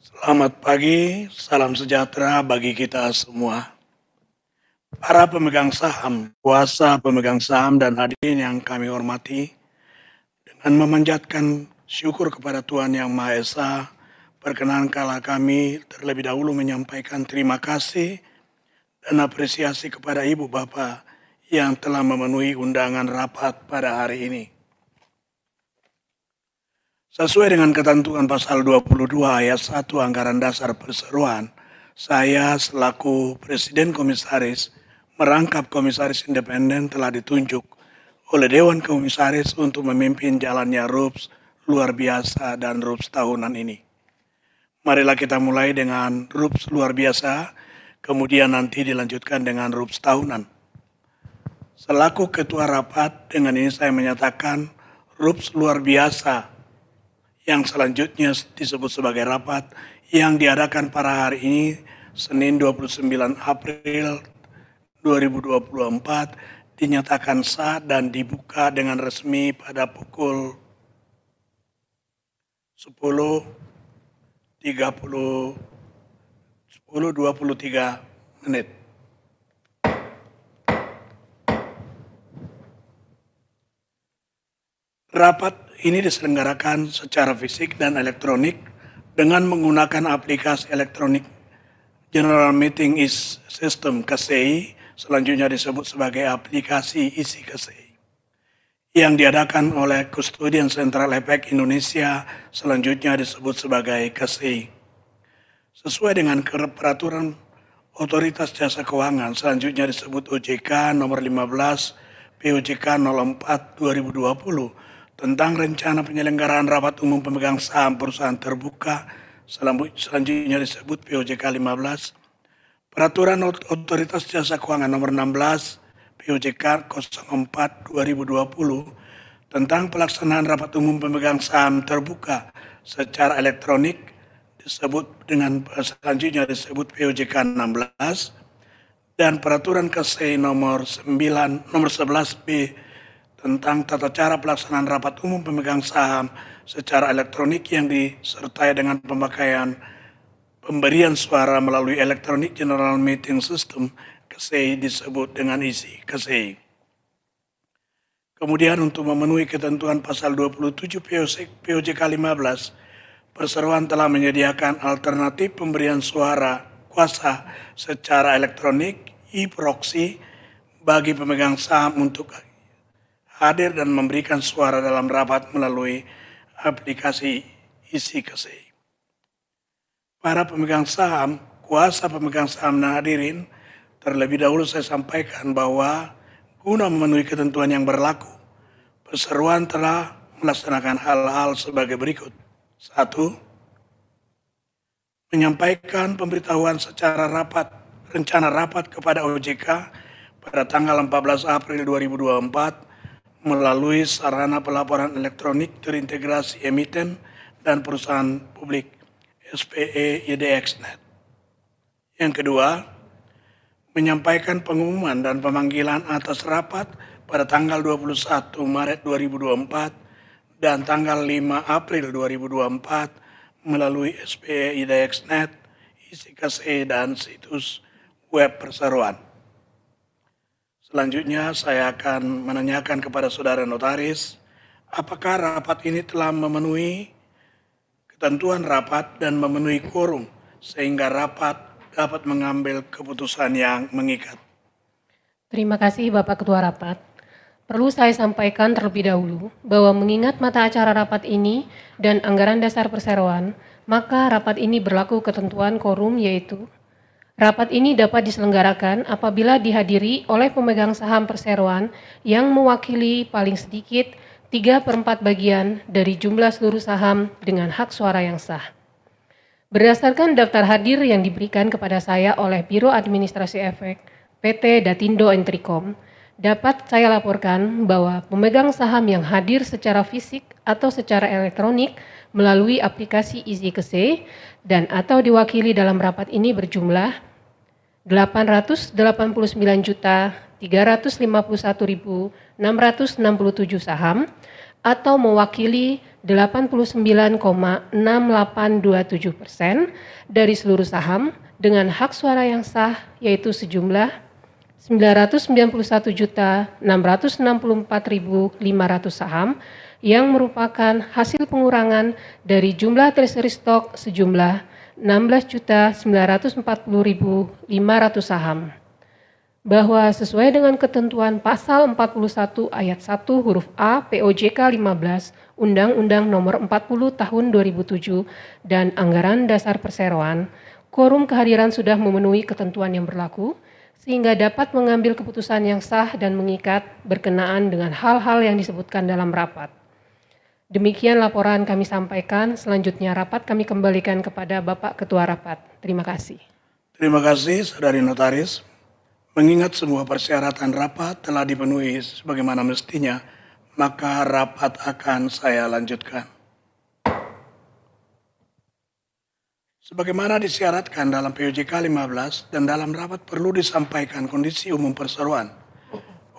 Selamat pagi, salam sejahtera bagi kita semua. Para pemegang saham, kuasa pemegang saham dan hadirin yang kami hormati, dengan memanjatkan syukur kepada Tuhan Yang Maha Esa, perkenankanlah kami terlebih dahulu menyampaikan terima kasih dan apresiasi kepada Ibu Bapak yang telah memenuhi undangan rapat pada hari ini. Sesuai dengan ketentuan pasal 22 ayat 1 Anggaran Dasar Perseroan, saya selaku Presiden Komisaris merangkap Komisaris Independen telah ditunjuk oleh Dewan Komisaris untuk memimpin jalannya RUPS luar biasa dan RUPS tahunan ini. Marilah kita mulai dengan RUPS luar biasa, kemudian nanti dilanjutkan dengan RUPS tahunan. Selaku Ketua Rapat, dengan ini saya menyatakan RUPS luar biasa yang selanjutnya disebut sebagai rapat yang diadakan pada hari ini, Senin 29 April 2024, dinyatakan sah dan dibuka dengan resmi pada pukul 10.23 menit. Rapat ini diselenggarakan secara fisik dan elektronik dengan menggunakan aplikasi elektronik General Meeting System KCI, selanjutnya disebut sebagai aplikasi ISI KCI, yang diadakan oleh Custodian Central Efek Indonesia, selanjutnya disebut sebagai KCI. Sesuai dengan peraturan Otoritas Jasa Keuangan, selanjutnya disebut OJK nomor 15 POJK 04 2020, tentang rencana penyelenggaraan rapat umum pemegang saham perusahaan terbuka, selanjutnya disebut POJK 15, Peraturan Otoritas Jasa Keuangan nomor 16 POJK 04 2020 tentang pelaksanaan rapat umum pemegang saham terbuka secara elektronik, selanjutnya disebut POJK 16, dan Peraturan KCI nomor 11B tentang tata cara pelaksanaan rapat umum pemegang saham secara elektronik yang disertai dengan pemakaian pemberian suara melalui Electronic General Meeting System KCI disebut dengan ISI KCI. Kemudian untuk memenuhi ketentuan pasal 27 POJK 15, Perseroan telah menyediakan alternatif pemberian suara kuasa secara elektronik e-proxy bagi pemegang saham untuk hadir dan memberikan suara dalam rapat melalui aplikasi ISI KCI. Para pemegang saham, kuasa pemegang saham dan hadirin, terlebih dahulu saya sampaikan bahwa guna memenuhi ketentuan yang berlaku, Perseroan telah melaksanakan hal-hal sebagai berikut. 1. Menyampaikan pemberitahuan secara rencana rapat kepada OJK pada tanggal 14 April 2024 melalui sarana pelaporan elektronik terintegrasi emiten dan perusahaan publik SPE IDXnet. Yang kedua, menyampaikan pengumuman dan pemanggilan atas rapat pada tanggal 21 Maret 2024 dan tanggal 5 April 2024 melalui SPE IDXnet, ISI KCI, dan situs web Perseroan. Selanjutnya saya akan menanyakan kepada saudara notaris, apakah rapat ini telah memenuhi ketentuan rapat dan memenuhi quorum sehingga rapat dapat mengambil keputusan yang mengikat. Terima kasih Bapak Ketua Rapat. Perlu saya sampaikan terlebih dahulu bahwa mengingat mata acara rapat ini dan anggaran dasar Perseroan, maka rapat ini berlaku ketentuan quorum, yaitu rapat ini dapat diselenggarakan apabila dihadiri oleh pemegang saham Perseroan yang mewakili paling sedikit 3/4 bagian dari jumlah seluruh saham dengan hak suara yang sah. Berdasarkan daftar hadir yang diberikan kepada saya oleh Biro Administrasi Efek PT Datindo Entricom, dapat saya laporkan bahwa pemegang saham yang hadir secara fisik atau secara elektronik melalui aplikasi ISI KCI dan atau diwakili dalam rapat ini berjumlah 889.351.667 saham atau mewakili 89,6827% dari seluruh saham dengan hak suara yang sah, yaitu sejumlah 991.664.500 saham yang merupakan hasil pengurangan dari jumlah treasury stock sejumlah 16.940.500 saham. Bahwa sesuai dengan ketentuan pasal 41 ayat 1 huruf A POJK 15 Undang-Undang Nomor 40 Tahun 2007 dan Anggaran Dasar Perseroan, quorum kehadiran sudah memenuhi ketentuan yang berlaku sehingga dapat mengambil keputusan yang sah dan mengikat berkenaan dengan hal-hal yang disebutkan dalam rapat. Demikian laporan kami sampaikan. Selanjutnya rapat kami kembalikan kepada Bapak Ketua Rapat. Terima kasih. Terima kasih, Saudari Notaris. Mengingat semua persyaratan rapat telah dipenuhi sebagaimana mestinya, maka rapat akan saya lanjutkan. Sebagaimana disyaratkan dalam POJK 15 dan dalam rapat perlu disampaikan kondisi umum perseroan.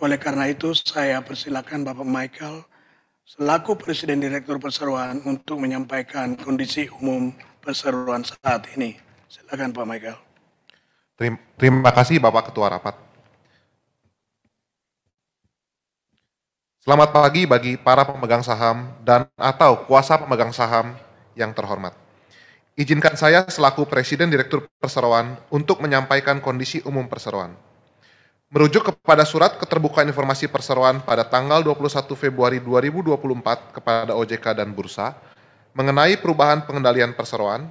Oleh karena itu, saya persilakan Bapak Michael selaku Presiden Direktur Perseroan untuk menyampaikan kondisi umum perseroan saat ini. Silakan Pak Michael. Terima kasih Bapak Ketua Rapat. Selamat pagi bagi para pemegang saham dan atau kuasa pemegang saham yang terhormat. Izinkan saya selaku Presiden Direktur Perseroan untuk menyampaikan kondisi umum perseroan. Merujuk kepada Surat Keterbukaan Informasi Perseroan pada tanggal 21 Februari 2024 kepada OJK dan Bursa mengenai perubahan pengendalian perseroan,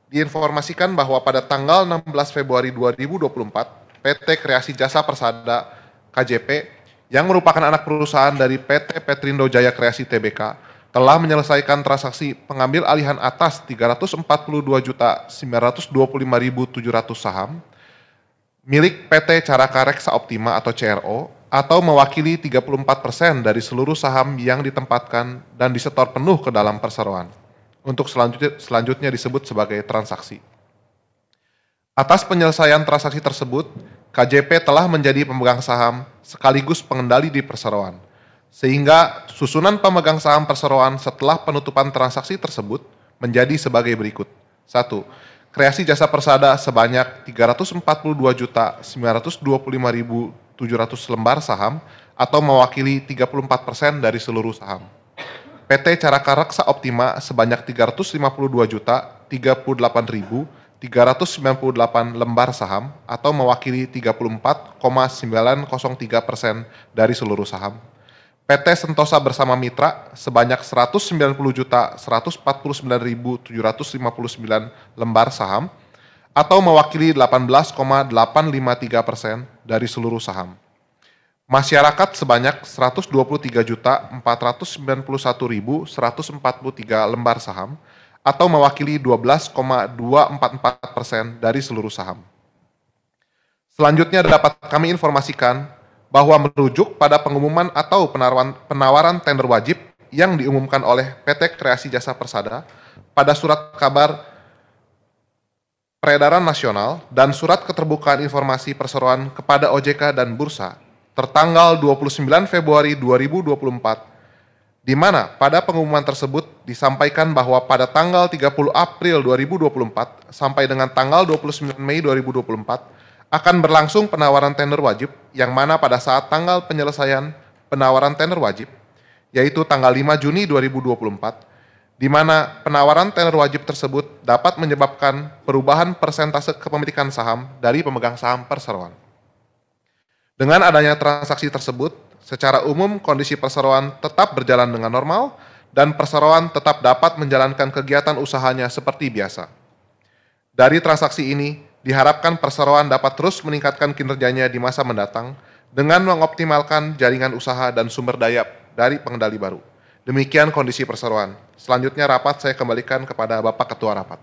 diinformasikan bahwa pada tanggal 16 Februari 2024, PT Kreasi Jasa Persada KJP yang merupakan anak perusahaan dari PT Petrindo Jaya Kreasi Tbk telah menyelesaikan transaksi pengambil alihan atas 342.925.700 saham milik PT Caraka Reksa Optima atau CRO atau mewakili 34% dari seluruh saham yang ditempatkan dan disetor penuh ke dalam perseroan. Untuk selanjutnya disebut sebagai transaksi. Atas penyelesaian transaksi tersebut, KJP telah menjadi pemegang saham sekaligus pengendali di perseroan, sehingga susunan pemegang saham perseroan setelah penutupan transaksi tersebut menjadi sebagai berikut. 1. Kreasi Jasa Persada sebanyak 342.925.700 lembar saham atau mewakili 34% dari seluruh saham. PT Caraka Reksa Optima sebanyak 352.038.398 lembar saham atau mewakili 34,903% dari seluruh saham. PT Sentosa Bersama Mitra sebanyak 190.149.759 lembar saham atau mewakili 18,853% dari seluruh saham. Masyarakat sebanyak 123.491.143 lembar saham atau mewakili 12,244% dari seluruh saham. Selanjutnya dapat kami informasikan bahwa merujuk pada pengumuman atau penawaran tender wajib yang diumumkan oleh PT Kreasi Jasa Persada pada surat kabar peredaran nasional dan surat keterbukaan informasi perseroan kepada OJK dan Bursa tertanggal 29 Februari 2024, di mana pada pengumuman tersebut disampaikan bahwa pada tanggal 30 April 2024 sampai dengan tanggal 29 Mei 2024 akan berlangsung penawaran tender wajib yang mana pada saat tanggal penyelesaian penawaran tender wajib, yaitu tanggal 5 Juni 2024, di mana penawaran tender wajib tersebut dapat menyebabkan perubahan persentase kepemilikan saham dari pemegang saham perseroan. Dengan adanya transaksi tersebut, secara umum kondisi perseroan tetap berjalan dengan normal dan perseroan tetap dapat menjalankan kegiatan usahanya seperti biasa. Dari transaksi ini, diharapkan perseroan dapat terus meningkatkan kinerjanya di masa mendatang dengan mengoptimalkan jaringan usaha dan sumber daya dari pengendali baru. Demikian kondisi perseroan. Selanjutnya rapat saya kembalikan kepada Bapak Ketua Rapat.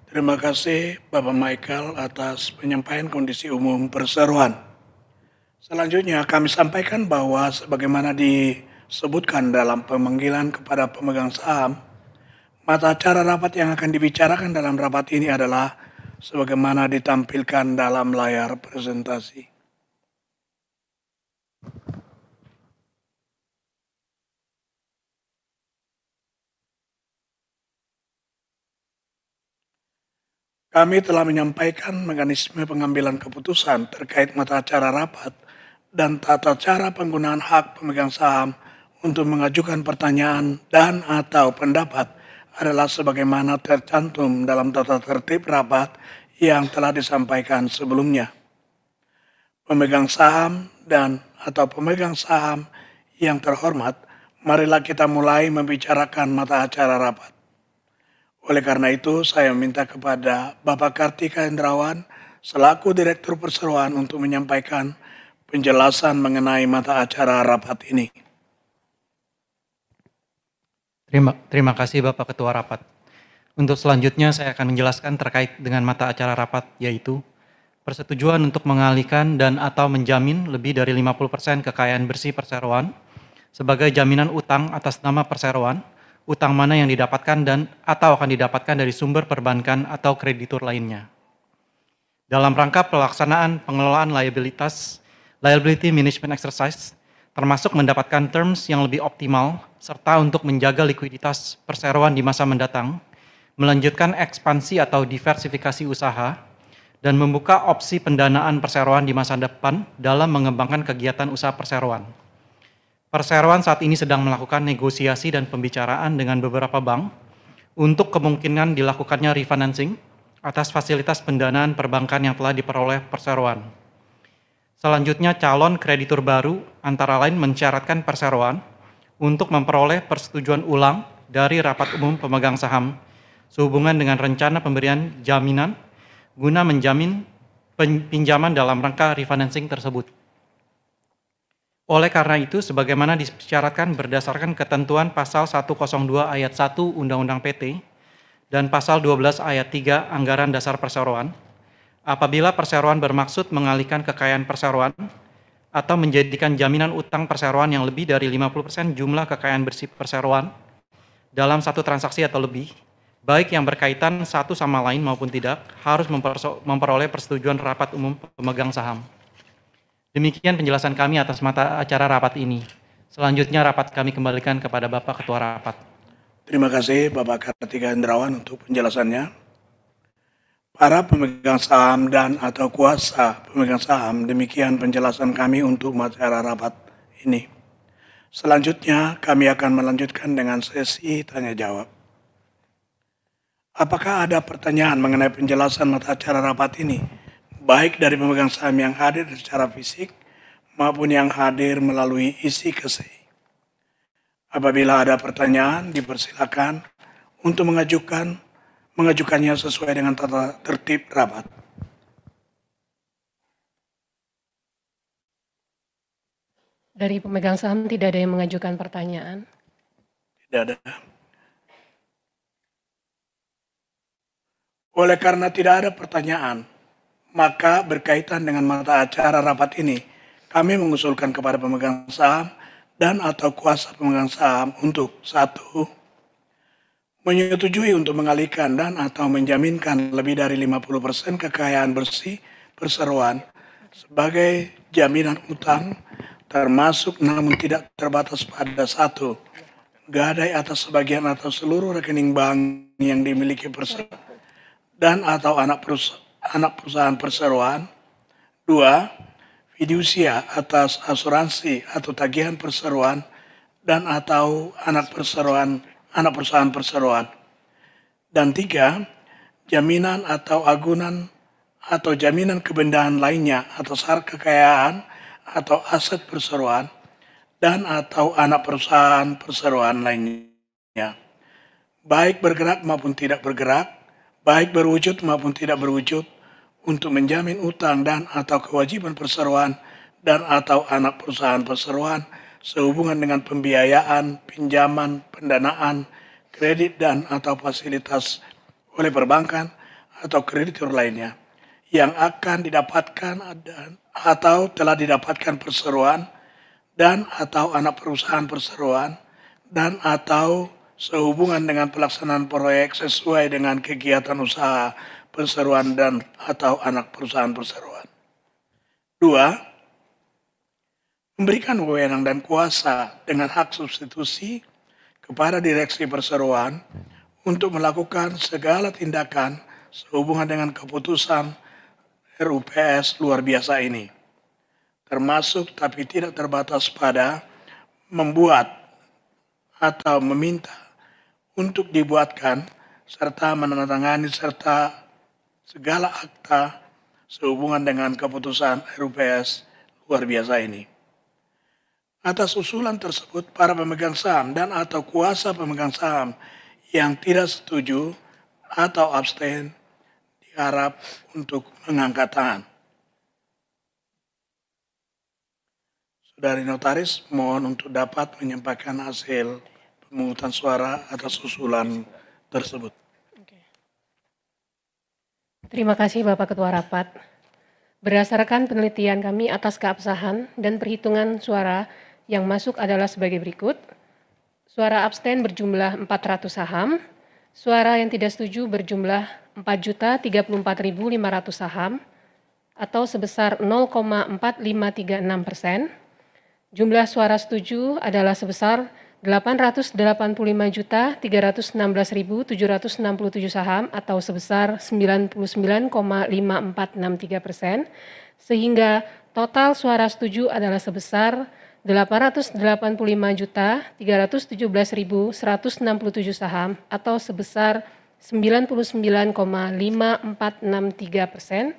Terima kasih Bapak Michael atas penyampaian kondisi umum perseroan. Selanjutnya kami sampaikan bahwa sebagaimana disebutkan dalam pemanggilan kepada pemegang saham, mata acara rapat yang akan dibicarakan dalam rapat ini adalah sebagaimana ditampilkan dalam layar presentasi. Kami telah menyampaikan mekanisme pengambilan keputusan terkait mata acara rapat dan tata cara penggunaan hak pemegang saham untuk mengajukan pertanyaan dan atau pendapat adalah sebagaimana tercantum dalam tata tertib rapat yang telah disampaikan sebelumnya. Pemegang saham dan atau pemegang saham yang terhormat, marilah kita mulai membicarakan mata acara rapat. Oleh karena itu, saya minta kepada Bapak Kartika Hendrawan selaku Direktur Perseroan untuk menyampaikan penjelasan mengenai mata acara rapat ini. Terima kasih Bapak Ketua Rapat. Untuk selanjutnya saya akan menjelaskan terkait dengan mata acara rapat, yaitu persetujuan untuk mengalihkan dan atau menjamin lebih dari 50% kekayaan bersih perseroan sebagai jaminan utang atas nama perseroan, utang mana yang didapatkan dan atau akan didapatkan dari sumber perbankan atau kreditur lainnya. Dalam rangka pelaksanaan pengelolaan liability management exercise, termasuk mendapatkan terms yang lebih optimal, serta untuk menjaga likuiditas perseroan di masa mendatang, melanjutkan ekspansi atau diversifikasi usaha, dan membuka opsi pendanaan perseroan di masa depan dalam mengembangkan kegiatan usaha perseroan. Perseroan saat ini sedang melakukan negosiasi dan pembicaraan dengan beberapa bank untuk kemungkinan dilakukannya refinancing atas fasilitas pendanaan perbankan yang telah diperoleh perseroan. Selanjutnya, calon kreditur baru antara lain mensyaratkan perseroan untuk memperoleh persetujuan ulang dari rapat umum pemegang saham sehubungan dengan rencana pemberian jaminan guna menjamin pinjaman dalam rangka refinancing tersebut. Oleh karena itu, sebagaimana disyaratkan berdasarkan ketentuan pasal 102 ayat 1 Undang-Undang PT dan pasal 12 ayat 3 Anggaran Dasar Perseroan, apabila perseroan bermaksud mengalihkan kekayaan perseroan atau menjadikan jaminan utang perseroan yang lebih dari 50% jumlah kekayaan bersih perseroan dalam satu transaksi atau lebih, baik yang berkaitan satu sama lain maupun tidak, harus memperoleh persetujuan rapat umum pemegang saham. Demikian penjelasan kami atas mata acara rapat ini. Selanjutnya rapat kami kembalikan kepada Bapak Ketua Rapat. Terima kasih Bapak Kartika Hendrawan untuk penjelasannya. Para pemegang saham dan atau kuasa pemegang saham, demikian penjelasan kami untuk acara rapat ini. Selanjutnya kami akan melanjutkan dengan sesi tanya jawab. Apakah ada pertanyaan mengenai penjelasan mata acara rapat ini? Baik dari pemegang saham yang hadir secara fisik maupun yang hadir melalui isi KSEI. Apabila ada pertanyaan, dipersilakan untuk mengajukannya sesuai dengan tata tertib rapat. Dari pemegang saham tidak ada yang mengajukan pertanyaan. Tidak ada. Oleh karena tidak ada pertanyaan, maka berkaitan dengan mata acara rapat ini, kami mengusulkan kepada pemegang saham dan atau kuasa pemegang saham untuk 1. Menyetujui untuk mengalihkan dan atau menjaminkan lebih dari 50% kekayaan bersih perseroan sebagai jaminan utang, termasuk namun tidak terbatas pada 1. Gadai atas sebagian atau seluruh rekening bank yang dimiliki perseroan dan atau anak perusahaan perseroan. 2. Fidusia atas asuransi atau tagihan perseroan dan atau anak perusahaan perseroan. Dan 3. Jaminan atau agunan atau jaminan kebendaan lainnya atas harta kekayaan atau aset perseroan dan atau anak perusahaan perseroan lainnya. Baik bergerak maupun tidak bergerak, baik berwujud maupun tidak berwujud, untuk menjamin utang dan atau kewajiban perseroan dan atau anak perusahaan perseroan sehubungan dengan pembiayaan, pinjaman, pendanaan, kredit dan atau fasilitas oleh perbankan atau kreditur lainnya yang akan didapatkan atau telah didapatkan perseroan dan atau anak perusahaan perseroan dan atau sehubungan dengan pelaksanaan proyek sesuai dengan kegiatan usaha perseroan dan atau anak perusahaan perseroan. 2. Memberikan wewenang dan kuasa dengan hak substitusi kepada direksi perseroan untuk melakukan segala tindakan sehubungan dengan keputusan RUPS luar biasa ini, termasuk tapi tidak terbatas pada membuat atau meminta untuk dibuatkan serta menandatangani serta segala akta sehubungan dengan keputusan RUPS luar biasa ini. Atas usulan tersebut, para pemegang saham dan atau kuasa pemegang saham yang tidak setuju atau abstain diharap untuk mengangkat tangan. Saudari Notaris, mohon untuk dapat menyampaikan hasil pemungutan suara atas usulan tersebut. Terima kasih Bapak Ketua Rapat. Berdasarkan penelitian kami atas keabsahan dan perhitungan suara yang masuk adalah sebagai berikut. Suara abstain berjumlah 400 saham, suara yang tidak setuju berjumlah 4.034.500 saham atau sebesar 0,4536%. Jumlah suara setuju adalah sebesar 885.316.767 saham atau sebesar 99,5463%, sehingga total suara setuju adalah sebesar 885.317.167 saham atau sebesar 99,5463%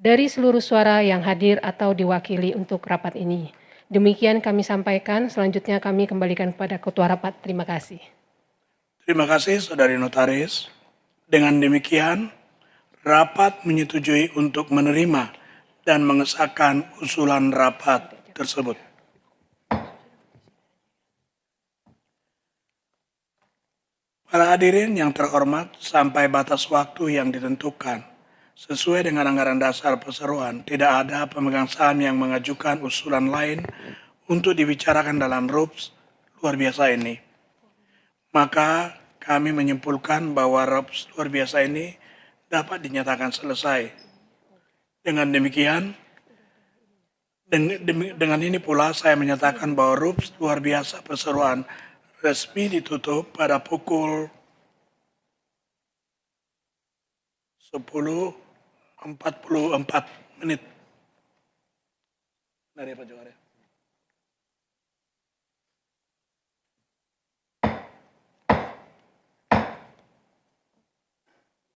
dari seluruh suara yang hadir atau diwakili untuk rapat ini. Demikian kami sampaikan, selanjutnya kami kembalikan kepada Ketua Rapat. Terima kasih. Terima kasih, Saudari Notaris. Dengan demikian, rapat menyetujui untuk menerima dan mengesahkan usulan rapat tersebut. Para hadirin yang terhormat, sampai batas waktu yang ditentukan, sesuai dengan anggaran dasar perseroan, tidak ada pemegang saham yang mengajukan usulan lain untuk dibicarakan dalam RUPS luar biasa ini. Maka kami menyimpulkan bahwa RUPS luar biasa ini dapat dinyatakan selesai. Dengan demikian, dengan ini pula saya menyatakan bahwa RUPS luar biasa perseroan resmi ditutup pada pukul 10.44 menit. Dari Pak Johar.